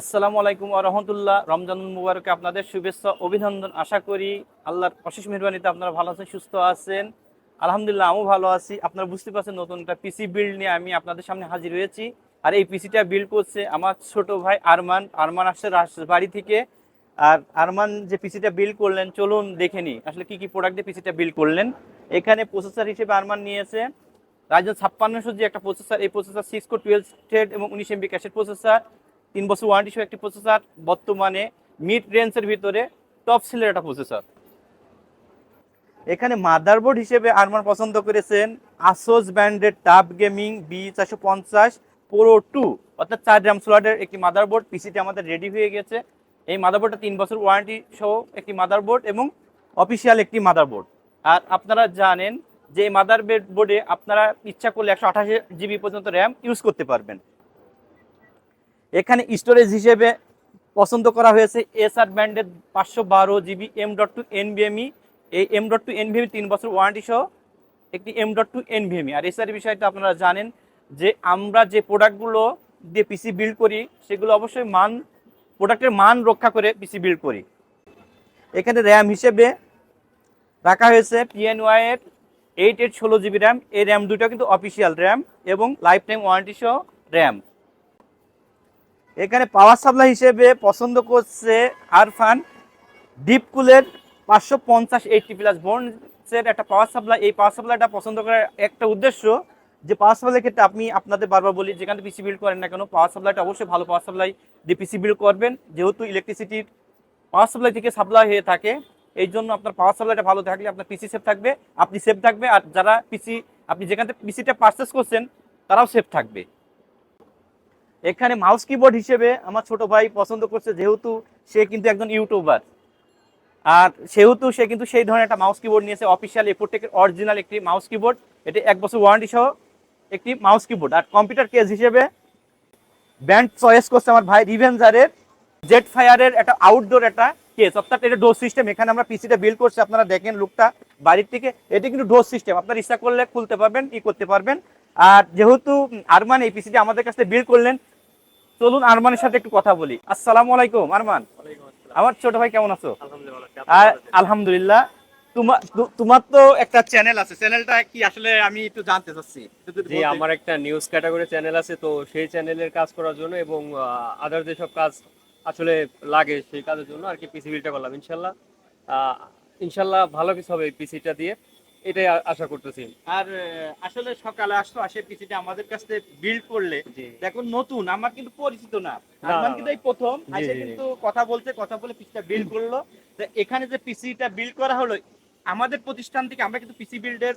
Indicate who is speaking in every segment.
Speaker 1: আসসালামু আলাইকুম ওয়া রাহমাতুল্লাহ। রমজানুল মুবারকে আপনাদের শুভেচ্ছা অভিনন্দন। আশা করি আল্লাহর অশেষ মেহেরবানিতে আপনারা ভালো আছেন, সুস্থ আছেন। আলহামদুলিল্লাহ আমিও ভালো আছি। আপনারা বুঝতে পারছেন নতুন একটা পিসি বিল্ড নিয়ে আমি আপনাদের সামনে হাজির হয়েছি। আর এই পিসিটা বিল্ড করছে আমার ছোট ভাই আরমান। আরমান আসছে রাজবাড়ী থেকে। আর আরমান যে পিসিটা বিল্ড করলেন, চলুন দেখে নিই আসলে কি কি প্রোডাক্ট দিয়ে পিসিটা বিল্ড করলেন। এখানে প্রসেসর হিসেবে আরমান নিয়েছে রাইজেন 5600 যে একটা প্রসেসর। এই প্রসেসর 6 কোর 12 থ্রেড এবং 19 এমবি ক্যাশের প্রসেসর, 3 বছর ওয়ারেন্টি সহ একটি প্রসেসর, বর্তমানে মিড রেঞ্জের ভিতরে টপ সেলের একটা প্রসেসর। এখানে মাদারবোর্ড হিসেবে আরমান পছন্দ করেছেন আসোস ব্র্যান্ডের টাফ গেমিং B450 প্রো 2, অর্থাৎ 4 RAM স্লটের একটি মাদারবোর্ড। পিসিটি আমাদের রেডি হয়ে গেছে। এই মাদারবোর্ডটা 3 বছর ওয়ারেন্টি সহ একটি মাদারবোর্ড এবং অফিসিয়াল একটি মাদারবোর্ড। আর আপনারা জানেন যে এই মাদারবোর্ডে আপনারা ইচ্ছা করলে 128 GB পর্যন্ত র্যাম ইউজ করতে পারবেন। এখানে স্টোরেজ হিসেবে পছন্দ করা হয়েছে এসআর ব্র্যান্ডের 512 GB M.2 NVMe। এই M.2 NVMe 3 বছর ওয়ারেন্টি সহ একটি M.2 NVMe। আর এসআর বিষয়টা আপনারা জানেন যে আমরা যে প্রোডাক্টগুলো দিয়ে পিসি বিল্ড করি সেগুলো অবশ্যই প্রোডাক্টের মান রক্ষা করে পিসি বিল্ড করি। এখানে র্যাম হিসেবে রাখা হয়েছে PNY এর 8/16 GB র্যাম। এই র্যাম দুটো কিন্তু অফিসিয়াল র্যাম এবং লাইফ টাইম ওয়ারেন্টি সহ র্যাম। এখানে পাওয়ার সাপ্লাই হিসেবে পছন্দ করছে আরফান ডিপকুলের 550 80+ ভোল্টের একটা পাওয়ার সাপ্লাই। এই পাওয়ার সাপ্লাইটা পছন্দ করার একটা উদ্দেশ্য যে পাওয়ার সাপ্লাইয়ের ক্ষেত্রে আমি আপনাদের বারবার বলি যেখানে পিসি বিল্ড করেন না কেন পাওয়ার সাপ্লাইটা অবশ্যই ভালো পাওয়ার সাপ্লাই দিয়ে পিসি বিল্ড করবেন, যেহেতু ইলেকট্রিসিটির পাওয়ার সাপ্লাই থেকে সাপ্লাই হয়ে থাকে। এই জন্য আপনার পাওয়ার সাপ্লাইটা ভালো থাকলে আপনার পিসি সেফ থাকবে, আপনি সেফ থাকবে, আর যারা আপনি যেখান থেকে পিসিটা পারচেস করছেন তারাও সেফ থাকবে। এখানে মাউস কিবোর্ড হিসেবে আমার ছোট ভাই পছন্দ করছে, যেহেতু সে কিন্তু একজন ইউটিউবার, আর সেহেতু সে কিন্তু সেই ধরনের একটা মাউস কিবোর্ড নিয়েছে অফিসিয়াল এপোটেকের অরিজিনাল একটি মাউস কিবোর্ড। এটি 1 বছর ওয়ারেন্টি সহ একটি মাউস কিবোর্ড। আর কম্পিউটার কেস হিসেবে ব্র্যান্ড চয়েস করছে আমার ভাই রিভেঞ্জারের জেট ফায়ারের একটা আউটডোর একটা কেস, অর্থাৎ এটা ডোর সিস্টেম। এখানে আমরা পিসিটা বিল্ড করছি, আপনারা দেখেন লুকটা বাড়ির থেকে। এটি কিন্তু ডোর সিস্টেম, আপনার ইচ্ছা করলে খুলতে পারবেন, করতে পারবেন। আর যেহেতু আরমান এই পিসিটা আমাদের কাছে বিল্ড করলেন, চলুন আরমানের সাথে একটু কথা বলি। আসসালামু আলাইকুম আরমান। আমার ছোট ভাই কেমন আছো? আলহামদুলিল্লাহ। তোমার তো একটা চ্যানেল আছে, চ্যানেলটা কি আসলে আমি একটু জানতে চাচ্ছি।
Speaker 2: জি, আমার একটা নিউজ ক্যাটাগরি চ্যানেল আছে, তো সেই চ্যানেলের কাজ করার জন্য এবং আদার যেসব কাজ আসলে লাগে সেই কাজের জন্য আর কি পিসি বিলটা করলাম। ইনশাল্লাহ ইনশাল্লাহ ভালো কিছু হবে এই পিসিটা দিয়ে, এটাই আশা করতেছি।
Speaker 1: আর আসলে সকালে আসতো, আসে পিসিটা আমাদের কাছে বিল্ড করলে দেখুন নতুন, আমার কিন্তু পরিচিত না। আরমান কিন্তু এই প্রথম আসে, কিন্তু কথা বলে পিসিটা বিল্ড করলো। তো এখানে যে পিসিটা বিল্ড করা হলো আমাদের প্রতিষ্ঠান থেকে, আমরা কিন্তু পিসি বিল্ডের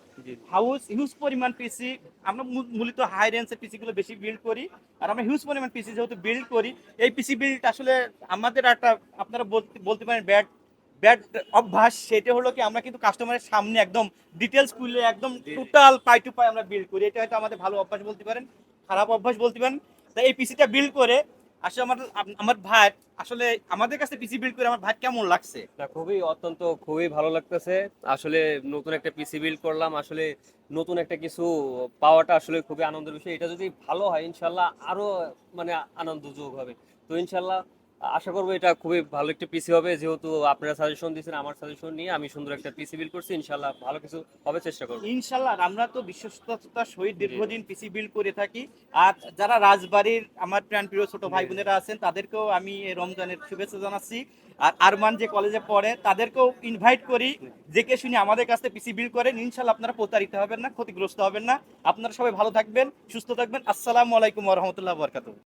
Speaker 1: হাউস হিউজ পরিমাণ পিসি, আমরা মূলত হাই রেঞ্জের পিসি গুলো বেশি বিল্ড করি। আর আমরা হিউজ পরিমাণ পিসি যেহেতু বিল্ড করি, এই পিসি বিল্ড আসলে আমাদের একটা আপনারা বলতে পারেন ব্যাড ব্যাড অভ্যাস। সেটা হলো কি আমরা কিন্তু কাস্টমারের সামনে একদম ডিটেলস খুলে একদম টোটাল পাই টু পাই আমরা বিল্ড করি। এটা হয়তো আমাদের ভালো অভ্যাস বলতে পারেন, খারাপ অভ্যাস বলতে পারেন। তাই এই পিসিটা বিল্ড করে আসলে আমার ভাই আসলে আমাদের কাছে পিসি বিল্ড করে আমার ভাই কেমন লাগছে?
Speaker 2: না, খুবই ভালো লাগতেছে। আসলে নতুন একটা পিসি বিল্ড করলাম, আসলে নতুন একটা কিছু পাওয়াটা আসলে খুবই আনন্দের বিষয়। এটা যদি ভালো হয় ইনশাল্লাহ আরো মানে আনন্দযোগ হবে। তো ইনশাল্লাহ আশা করবো এটা খুবই ভালো একটা পিসি হবে, যেহেতু আপনারা সাজেশন দিয়েছেন, আমার সাজেশন নিয়ে আমি সুন্দর একটা পিসি বিল্ড করছি। ইনশাল্লাহ ভালো কিছু হবে, চেষ্টা করবো
Speaker 1: ইনশাল্লাহ। আমরা তো বিশ্বস্ততার সহিত দীর্ঘদিন পিসি বিল্ড করে থাকি। আর যারা রাজবাড়ির আমার প্রাণ প্রিয় ছোট ভাই বোনেরা আছেন তাদেরকেও আমি এই রমজানের শুভেচ্ছা জানাচ্ছি। আর আরমান যে কলেজে পড়ে তাদেরকেও ইনভাইট করি, দেখে শুনে আমাদের কাছে পিসি বিল্ড করেন। ইনশাল্লাহ আপনারা প্রতারিত হবেন না, ক্ষতিগ্রস্ত হবেন না। আপনারা সবাই ভালো থাকবেন, সুস্থ থাকবেন। আসসালামু আলাইকুম ওয়া রাহমাতুল্লাহি ওয়া বারাকাতুহু।